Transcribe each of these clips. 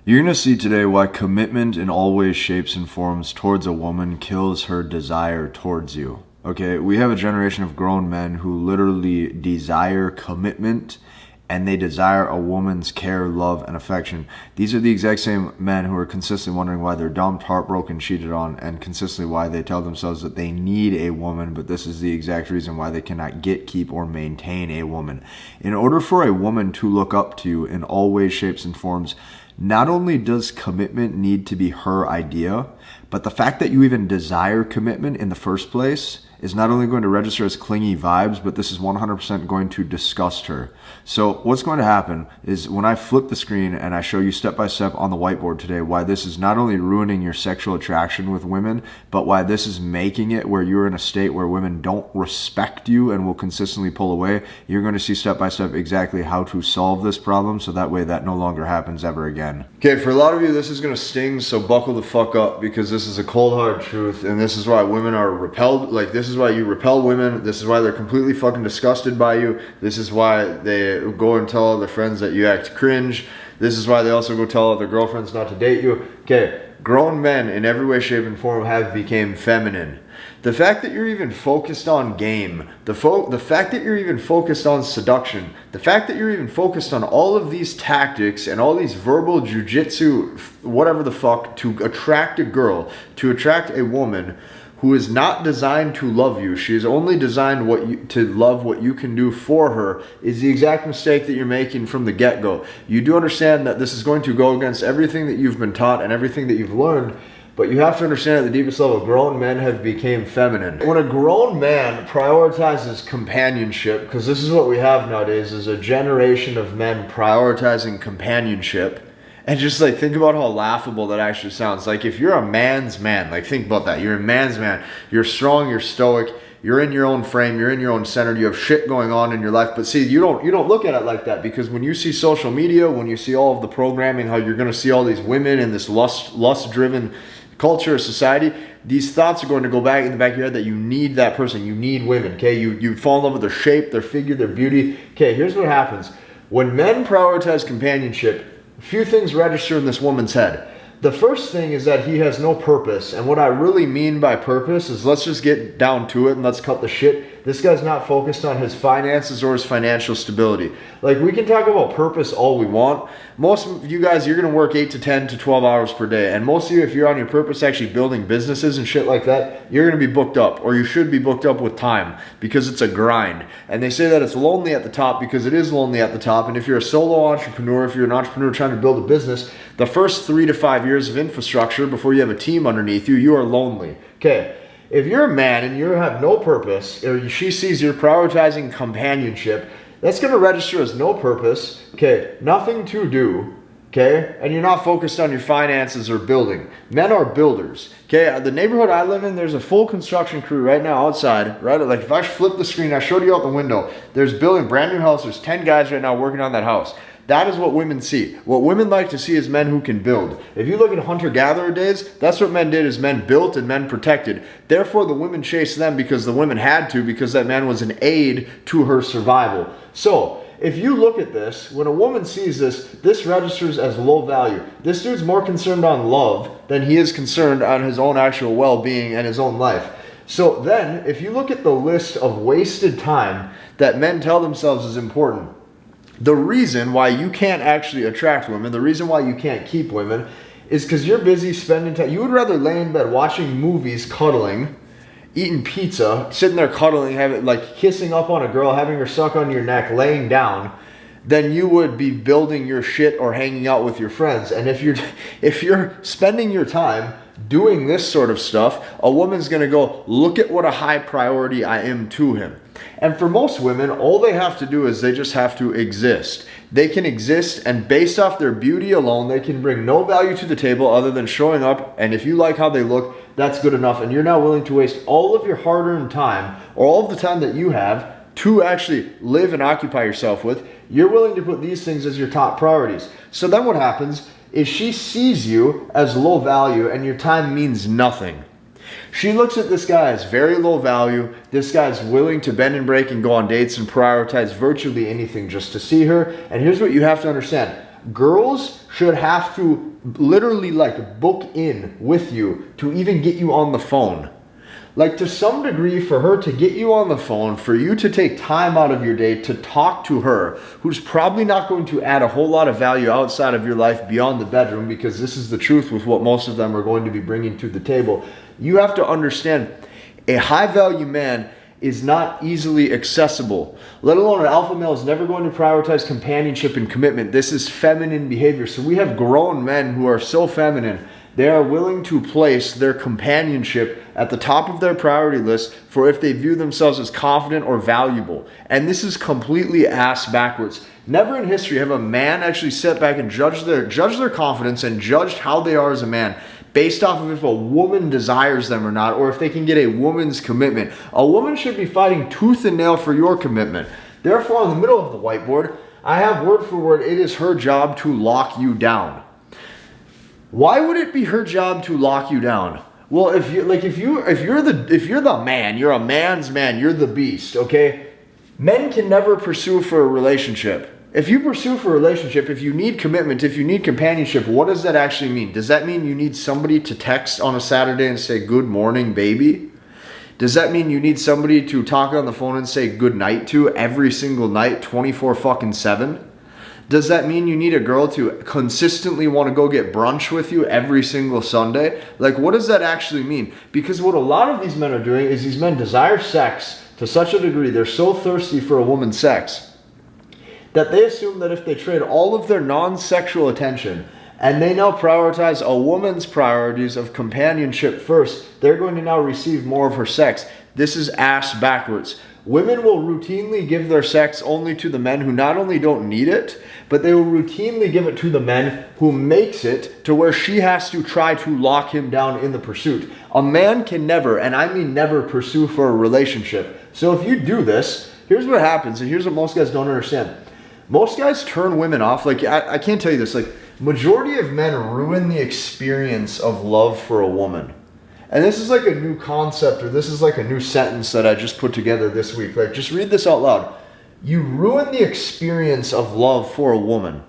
You're going to see today why commitment in all ways, shapes, and forms towards a woman kills her desire towards you. Okay, we have a generation of grown men who literally desire commitment and they desire a woman's care, love, and affection. These are the exact same men who are consistently wondering why they're dumped, heartbroken, cheated on, and consistently why they tell themselves that they need a woman, but this is the exact reason why they cannot get, keep, or maintain a woman. In order for a woman to look up to you in all ways, shapes, and forms, not only does commitment need to be her idea, but the fact that you even desire commitment in the first place is not only going to register as clingy vibes, but this is 100% going to disgust her. So what's going to happen is when I flip the screen and I show you step by step on the whiteboard today why this is not only ruining your sexual attraction with women, but why this is making it where you're in a state where women don't respect you and will consistently pull away, you're going to see step by step exactly how to solve this problem so that way that no longer happens ever again. Okay, for a lot of you this is going to sting, so buckle the fuck up because this is a cold hard truth and this is why women are repelled. Like, this is why you repel women. This is why they're completely fucking disgusted by you. This is why they go and tell all their friends that you act cringe. This is why they also go tell all their girlfriends not to date you. Okay, grown men in every way, shape, and form have become feminine. The fact that you're even focused on game, the fact that you're even focused on seduction, the fact that you're even focused on all of these tactics and all these verbal jujitsu, whatever the fuck, to attract a girl, to attract a woman who is not designed to love you. She is only designed to love what you can do for her, is the exact mistake that you're making from the get-go. You do understand that this is going to go against everything that you've been taught and everything that you've learned, but you have to understand at the deepest level, grown men have become feminine. When a grown man prioritizes companionship, because this is what we have nowadays, is a generation of men prioritizing companionship. And just like, think about how laughable that actually sounds. Like, if you're a man's man, like, think about that. You're a man's man. You're strong, you're stoic, you're in your own frame, you're in your own center, you have shit going on in your life. But see, you don't look at it like that, because when you see social media, when you see all of the programming, how you're going to see all these women in this lust-driven culture or society, these thoughts are going to go back in the back of your head that you need that person. You need women, okay? You fall in love with their shape, their figure, their beauty. Okay, here's what happens. When men prioritize companionship, a few things register in this woman's head. The first thing is that he has no purpose. And what I really mean by purpose is, let's just get down to it and let's cut the shit. This guy's not focused on his finances or his financial stability. Like, we can talk about purpose all we want. Most of you guys, you're going to work 8 to 10 to 12 hours per day. And most of you, if you're on your purpose actually building businesses and shit like that, you're going to be booked up, or you should be booked up with time, because it's a grind. And they say that it's lonely at the top because it is lonely at the top. And if you're a solo entrepreneur, if you're an entrepreneur trying to build a business, the first 3 to 5 years of infrastructure before you have a team underneath you, you are lonely. Okay. If you're a man and you have no purpose, or she sees you're prioritizing companionship, that's going to register as no purpose, okay, nothing to do, okay, and you're not focused on your finances or building. Men are builders, okay? The neighborhood I live in, there's a full construction crew right now outside, right? Like, if I flip the screen, I showed you out the window, there's building brand new house, there's 10 guys right now working on that house. That is what women see. What women like to see is men who can build. If you look at hunter-gatherer days, that's what men did, is men built and men protected. Therefore, the women chased them because the women had to, because that man was an aid to her survival. So, if you look at this, when a woman sees this, this registers as low value. This dude's more concerned on love than he is concerned on his own actual well-being and his own life. So then, if you look at the list of wasted time that men tell themselves is important, the reason why you can't actually attract women, the reason why you can't keep women, is because you're busy spending time. You would rather lay in bed watching movies, cuddling, eating pizza, sitting there cuddling, kissing up on a girl, having her suck on your neck, laying down, than you would be building your shit or hanging out with your friends. And if you're spending your time doing this sort of stuff, a woman's going to go, look at what a high priority I am to him. And for most women, all they have to do is they just have to exist. They can exist, and based off their beauty alone, they can bring no value to the table other than showing up. And if you like how they look, that's good enough. And you're not willing to waste all of your hard-earned time, or all of the time that you have to actually live and occupy yourself with. You're willing to put these things as your top priorities. So then what happens is she sees you as low value and your time means nothing. She looks at this guy as very low value. This guy's willing to bend and break and go on dates and prioritize virtually anything just to see her. And here's what you have to understand. Girls should have to literally like book in with you to even get you on the phone. Like, to some degree, for her to get you on the phone, for you to take time out of your day to talk to her, who's probably not going to add a whole lot of value outside of your life beyond the bedroom, because this is the truth with what most of them are going to be bringing to the table. You have to understand, a high value man is not easily accessible, let alone an alpha male is never going to prioritize companionship and commitment. This is feminine behavior. So we have grown men who are so feminine, they are willing to place their companionship at the top of their priority list for if they view themselves as confident or valuable. And this is completely ass backwards. Never in history have a man actually sat back and judged their confidence and judged how they are as a man based off of if a woman desires them or not, or if they can get a woman's commitment. A woman should be fighting tooth and nail for your commitment. Therefore, in the middle of the whiteboard, I have word for word, it is her job to lock you down. Why would it be her job to lock you down? Well, if you're the man, you're a man's man, you're the beast, okay? Men can never pursue for a relationship. If you pursue for a relationship, if you need commitment, if you need companionship, what does that actually mean? Does that mean you need somebody to text on a Saturday and say, "Good morning, baby"? Does that mean you need somebody to talk on the phone and say good night to every single night, 24/7? Does that mean you need a girl to consistently want to go get brunch with you every single Sunday? Like, what does that actually mean? Because what a lot of these men are doing is these men desire sex to such a degree, they're so thirsty for a woman's sex, that they assume that if they trade all of their non-sexual attention and they now prioritize a woman's priorities of companionship first, they're going to now receive more of her sex. This is ass backwards. Women will routinely give their sex only to the men who not only don't need it, but they will routinely give it to the men who makes it to where she has to try to lock him down in the pursuit. A man can never, and I mean never, pursue for a relationship. So if you do this, here's what happens, and here's what most guys don't understand. Most guys turn women off. Like, I can't tell you this, like, majority of men ruin the experience of love for a woman. And this is like a new concept, or this is like a new sentence that I just put together this week. Like, just read this out loud. You ruin the experience of love for a woman.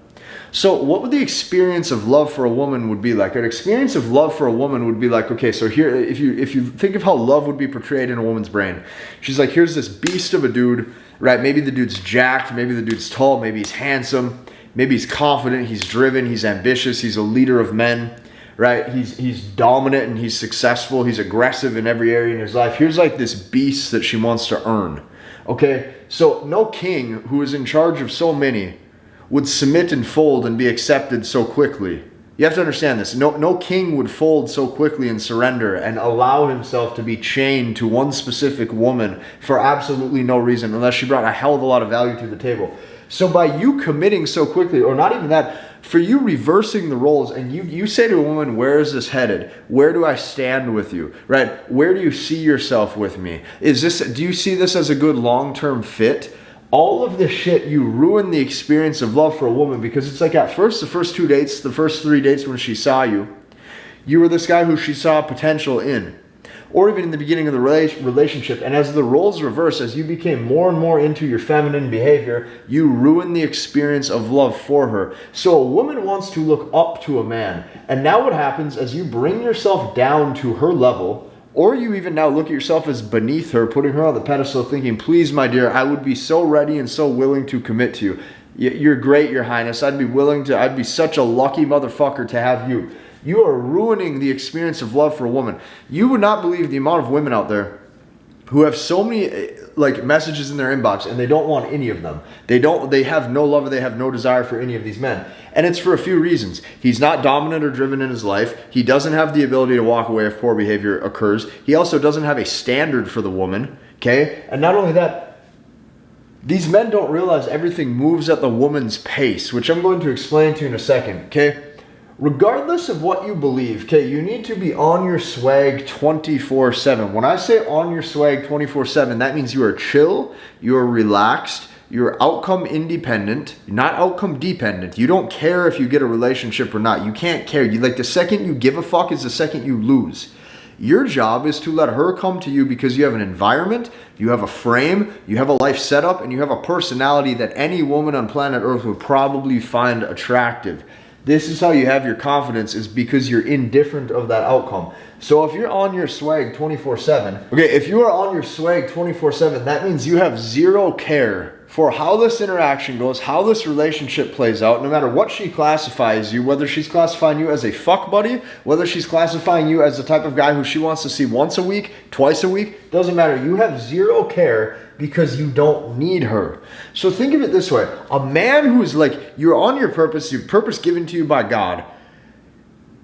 So what would the experience of love for a woman would be like? An experience of love for a woman would be like, okay, so here, if you think of how love would be portrayed in a woman's brain, she's like, here's this beast of a dude, right? Maybe the dude's jacked, maybe the dude's tall, maybe he's handsome, maybe he's confident, he's driven, he's ambitious, he's a leader of men, right? He's dominant and he's successful, he's aggressive in every area in his life. Here's like this beast that she wants to earn. Okay, so no king who is in charge of so many would submit and fold and be accepted so quickly. You have to understand this. No king would fold so quickly and surrender and allow himself to be chained to one specific woman for absolutely no reason, unless she brought a hell of a lot of value to the table. So by you committing so quickly, or not even that, for you reversing the roles, and you say to a woman, where is this headed? Where do I stand with you? Right? Where do you see yourself with me? Do you see this as a good long-term fit? All of this shit, you ruin the experience of love for a woman, because it's like at first, the first 2 dates, the first 3 dates when she saw you, you were this guy who she saw potential in. Or even in the beginning of the relationship, and as the roles reverse, as you became more and more into your feminine behavior, you ruin the experience of love for her. So a woman wants to look up to a man, and now what happens as you bring yourself down to her level, or you even now look at yourself as beneath her, putting her on the pedestal, thinking, please, my dear, I would be so ready and so willing to commit to you. You're great, your highness. I'd be such a lucky motherfucker to have you. You are ruining the experience of love for a woman. You would not believe the amount of women out there who have so many like messages in their inbox and they don't want any of them. They have no love, or they have no desire for any of these men. And it's for a few reasons. He's not dominant or driven in his life. He doesn't have the ability to walk away if poor behavior occurs. He also doesn't have a standard for the woman, okay? And not only that, these men don't realize everything moves at the woman's pace, which I'm going to explain to you in a second, okay? Regardless of what you believe, okay, you need to be on your swag 24/7. When I say on your swag 24/7, that means you are chill, you are relaxed, you're outcome independent, not outcome dependent. You don't care if you get a relationship or not. You can't care. The second you give a fuck is the second you lose. Your job is to let her come to you because you have an environment, you have a frame, you have a life setup, and you have a personality that any woman on planet Earth would probably find attractive. This is how you have your confidence, is because you're indifferent of that outcome. So if you're on your swag 24/7, okay, if you are on your swag 24/7, that means you have zero care for how this interaction goes, how this relationship plays out, no matter what she classifies you, whether she's classifying you as a fuck buddy, whether she's classifying you as the type of guy who she wants to see once a week, twice a week, doesn't matter. You have zero care because you don't need her. So think of it this way. A man who's like, you're on your purpose given to you by God.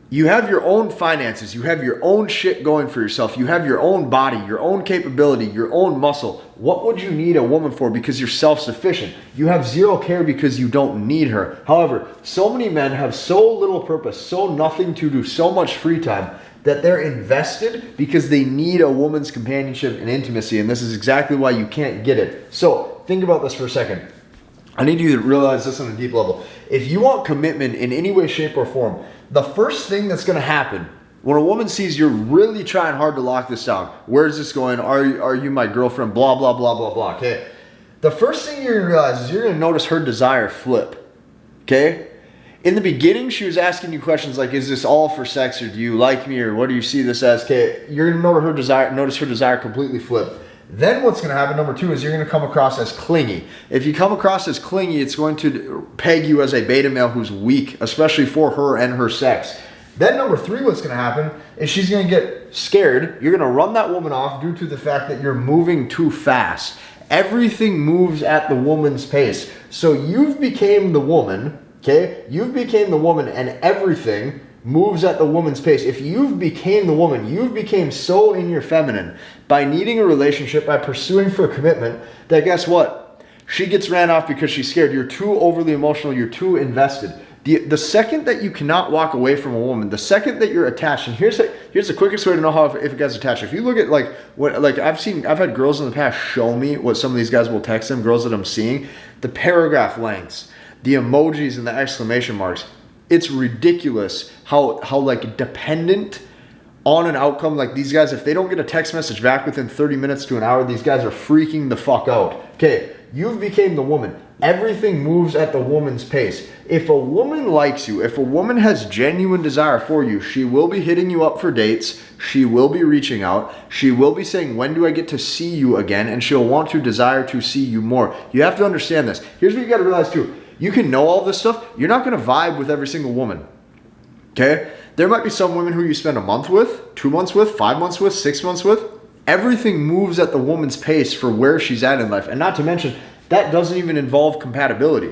You have your own finances. You have your own shit going for yourself. You have your own body, your own capability, your own muscle. What would you need a woman for? Because you're self-sufficient. You have zero care because you don't need her. However, so many men have so little purpose, so nothing to do, so much free time, that they're invested because they need a woman's companionship and intimacy. And this is exactly why you can't get it. So think about this for a second. I need you to realize this on a deep level. If you want commitment in any way, shape, or form, the first thing that's going to happen when a woman sees you're really trying hard to lock this down, where's this going? Are you my girlfriend? Blah, blah, blah, blah, blah. Okay. The first thing you're going to realize is you're going to notice her desire flip. Okay. In the beginning, she was asking you questions like, is this all for sex, or do you like me, or what do you see this as? Okay. You're going to notice her desire completely flip. Then what's going to happen, number two, is you're going to come across as clingy. If you come across as clingy, it's going to peg you as a beta male who's weak, especially for her and her sex. Then number three, what's going to happen is she's going to get scared. You're going to run that woman off due to the fact that you're moving too fast. Everything moves at the woman's pace. So you've became the woman, okay? You've became the woman, and everything moves at the woman's pace. If you've became the woman, you've became so in your feminine by needing a relationship, by pursuing for a commitment, that guess what? She gets ran off because she's scared. You're too overly emotional. You're too invested. The second that you cannot walk away from a woman, the second that you're attached, and here's the quickest way to know how if a guy's attached. If you look at I've had girls in the past show me what some of these guys will text them, girls that I'm seeing, the paragraph lengths, the emojis and the exclamation marks. It's ridiculous how like dependent on an outcome. Like these guys, if they don't get a text message back within 30 minutes to an hour, these guys are freaking the fuck out. Okay, you've became the woman. Everything moves at the woman's pace. If a woman likes you, if a woman has genuine desire for you, she will be hitting you up for dates. She will be reaching out. She will be saying, when do I get to see you again? And she'll want to desire to see you more. You have to understand this. Here's what you got to realize too. You can know all this stuff. You're not going to vibe with every single woman. Okay? There might be some women who you spend a month with, 2 months with, 5 months with, 6 months with. Everything moves at the woman's pace for where she's at in life. And not to mention, that doesn't even involve compatibility.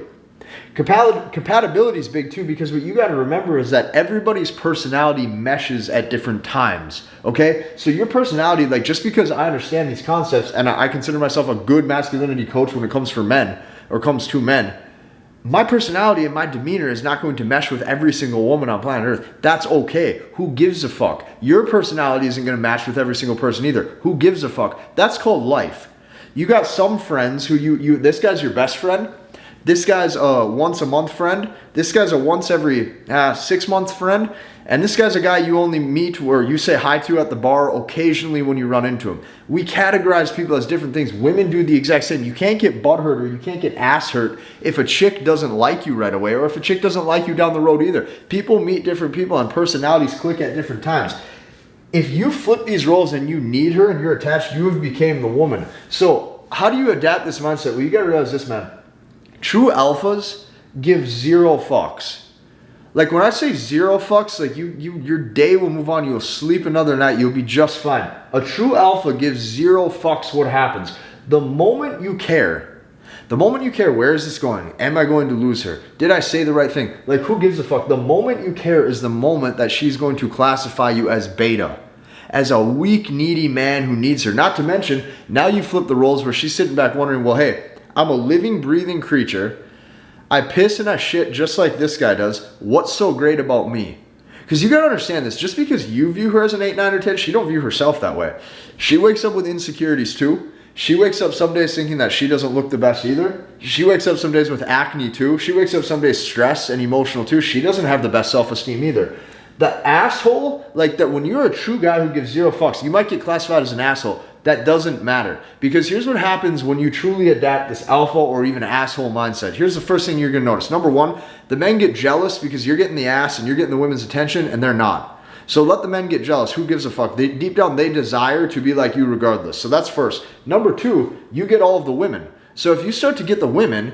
Compatibility is big too, because what you got to remember is that everybody's personality meshes at different times. Okay? So your personality, like just because I understand these concepts and I consider myself a good masculinity coach when it comes for men or comes to men, my personality and my demeanor is not going to mesh with every single woman on planet Earth. That's okay. Who gives a fuck? Your personality isn't going to match with every single person either. Who gives a fuck? That's called life. You got some friends who this guy's your best friend. This guy's a once a month friend. This guy's a once every 6 month friend. And this guy's a guy you only meet or you say hi to at the bar occasionally when you run into him. We categorize people as different things. Women do the exact same. You can't get butt hurt or you can't get ass hurt if a chick doesn't like you right away, or if a chick doesn't like you down the road either. People meet different people and personalities click at different times. If you flip these roles and you need her and you're attached, you have became the woman. So how do you adapt this mindset? Well, you got to realize this, man. True alphas give zero fucks. Like when I say zero fucks, like your day will move on. You'll sleep another night. You'll be just fine. A true alpha gives zero fucks what happens. The moment you care, where is this going? Am I going to lose her? Did I say the right thing? Like who gives a fuck? The moment you care is the moment that she's going to classify you as beta. As a weak, needy man who needs her. Not to mention, now you flip the roles where she's sitting back wondering, well, hey, I'm a living, breathing creature. I piss and I shit just like this guy does. What's so great about me? Because you got to understand this. Just because you view her as an 8, 9, or 10, she don't view herself that way. She wakes up with insecurities too. She wakes up some days thinking that she doesn't look the best either. She wakes up some days with acne too. She wakes up some days stressed and emotional too. She doesn't have the best self-esteem either. The asshole, like that, when you're a true guy who gives zero fucks, you might get classified as an asshole. That doesn't matter. Because here's what happens when you truly adapt this alpha or even asshole mindset. Here's the first thing you're going to notice. Number one, the men get jealous because you're getting the ass and you're getting the women's attention and they're not. So let the men get jealous. Who gives a fuck? Deep down, they desire to be like you regardless. So that's first. Number two, you get all of the women. So if you start to get the women,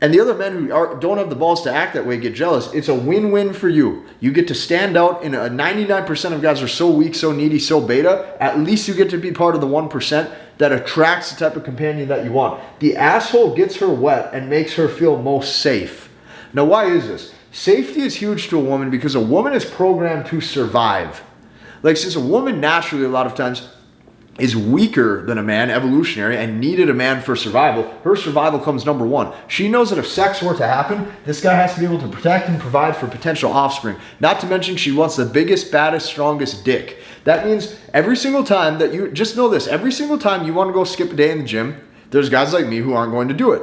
and the other men who don't have the balls to act that way get jealous, it's a win-win for you. You get to stand out. In 99% of guys are so weak, so needy, so beta. At least you get to be part of the 1% that attracts the type of companion that you want. The asshole gets her wet and makes her feel most safe. Now, why is this? Safety is huge to a woman because a woman is programmed to survive. Like, since a woman naturally a lot of times is weaker than a man, evolutionary, and needed a man for survival, her survival comes number one. She knows that if sex were to happen, this guy has to be able to protect and provide for potential offspring. Not to mention, she wants the biggest, baddest, strongest dick. That means every single time that you, just know this, every single time you want to go skip a day in the gym, there's guys like me who aren't going to do it.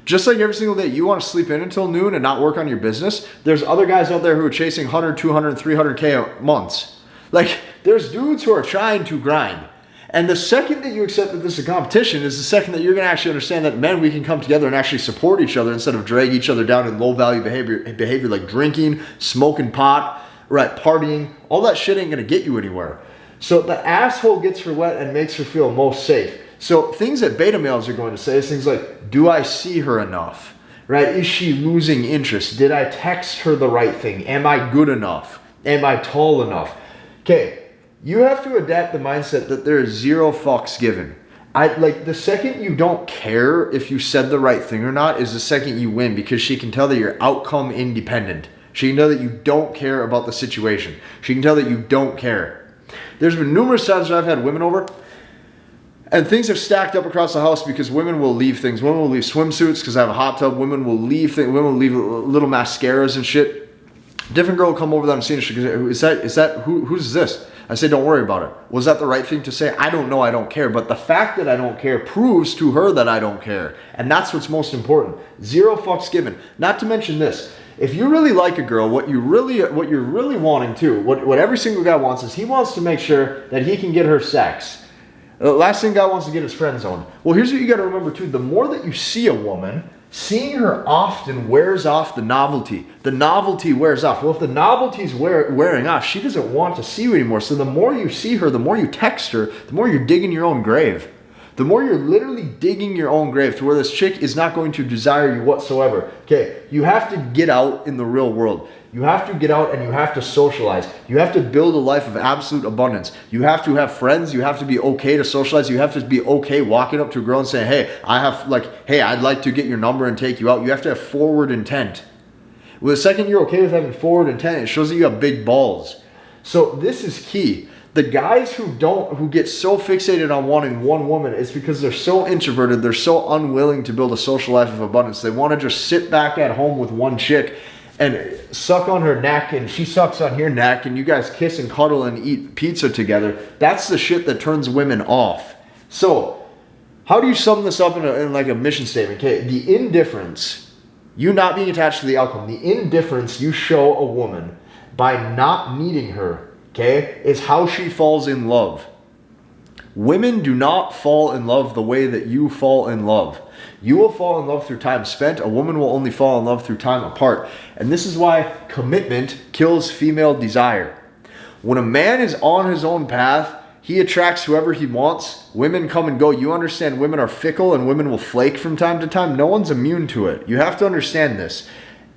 Just like every single day you want to sleep in until noon and not work on your business, there's other guys out there who are chasing 100, 200, 300K months. Like, there's dudes who are trying to grind. And the second that you accept that this is a competition is the second that you're going to actually understand that men, we can come together and actually support each other instead of drag each other down in low value behavior like drinking, smoking pot, right, partying. All that shit ain't going to get you anywhere. So the asshole gets her wet and makes her feel most safe. So things that beta males are going to say is things like, do I see her enough? Right? Is she losing interest? Did I text her the right thing? Am I good enough? Am I tall enough? Okay. You have to adapt the mindset that there is zero fucks given. Like, the second you don't care if you said the right thing or not is the second you win, because she can tell that you're outcome independent. She can tell that you don't care about the situation. She can tell that you don't care. There's been numerous times that I've had women over and things have stacked up across the house because women will leave things. Women will leave swimsuits because I have a hot tub. Women will leave things. Women will leave little mascaras and shit. Different girl will come over that I'm seeing. She goes, who's this? I say, don't worry about it. Was that the right thing to say? I don't know, I don't care. But the fact that I don't care proves to her that I don't care. And that's what's most important. Zero fucks given. Not to mention this. If you really like a girl, what you're really wanting to, what every single guy wants is he wants to make sure that he can get her sex. The last thing guy wants to get is friend zone. Well, here's what you got to remember too. The more that you see a woman, seeing her often wears off the novelty. The novelty wears off. Well, if the novelty's wearing off, she doesn't want to see you anymore. So the more you see her, the more you text her, the more you're digging your own grave. The more you're literally digging your own grave to where this chick is not going to desire you whatsoever. Okay, you have to get out in the real world. You have to get out and you have to socialize. You have to build a life of absolute abundance. You have to have friends. You have to be okay to socialize. You have to be okay walking up to a girl and saying, hey, I'd like to get your number and take you out. You have to have forward intent. Well, the second you're okay with having forward intent, it shows that you have big balls. So this is key. The guys who get so fixated on wanting one woman is because they're so introverted. They're so unwilling to build a social life of abundance. They want to just sit back at home with one chick and suck on her neck and she sucks on your neck and you guys kiss and cuddle and eat pizza together. That's the shit that turns women off. So how do you sum this up in like a mission statement? Okay, the indifference, you not being attached to the outcome, the indifference you show a woman by not needing her, okay, is how she falls in love. Women do not fall in love the way that you fall in love. You will fall in love through time spent. A woman will only fall in love through time apart. And this is why commitment kills female desire. When a man is on his own path, he attracts whoever he wants. Women come and go. You understand women are fickle and women will flake from time to time. No one's immune to it. You have to understand this.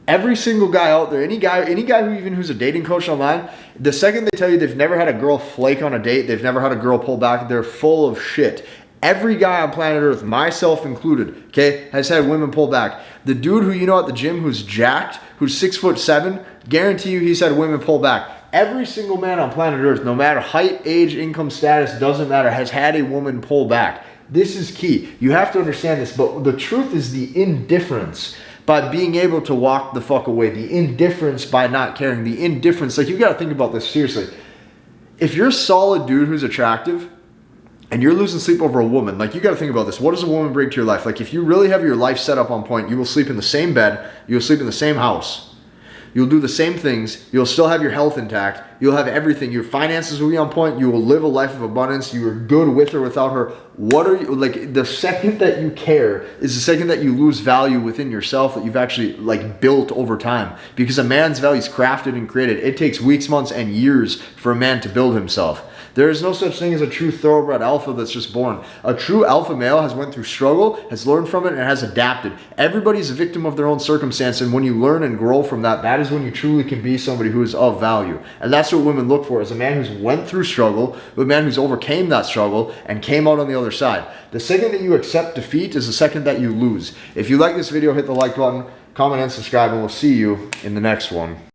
Every single guy out there, any guy who's a dating coach online, the second they tell you they've never had a girl flake on a date, they've never had a girl pull back, they're full of shit. Every guy on planet Earth, myself included, okay, has had women pull back. The dude who you know at the gym who's jacked, who's 6'7", guarantee you he's had women pull back. Every single man on planet Earth, no matter height, age, income status, doesn't matter, has had a woman pull back. This is key. You have to understand this, but the truth is the indifference by being able to walk the fuck away, the indifference by not caring, the indifference, like you got to think about this seriously. If you're a solid dude who's attractive and you're losing sleep over a woman, like you got to think about this. What does a woman bring to your life? Like if you really have your life set up on point, you will sleep in the same bed, you will sleep in the same house. You'll do the same things. You'll still have your health intact. You'll have everything. Your finances will be on point. You will live a life of abundance. You are good with or without her. What are you, like, the second that you care is the second that you lose value within yourself that you've actually like built over time. Because a man's value is crafted and created. It takes weeks, months, and years for a man to build himself. There is no such thing as a true thoroughbred alpha that's just born. A true alpha male has went through struggle, has learned from it, and has adapted. Everybody's a victim of their own circumstance, and when you learn and grow from that, that is when you truly can be somebody who is of value. And that's what women look for, is a man who's went through struggle, a man who's overcame that struggle and came out on the other side. The second that you accept defeat is the second that you lose. If you like this video, hit the like button, comment, and subscribe, and we'll see you in the next one.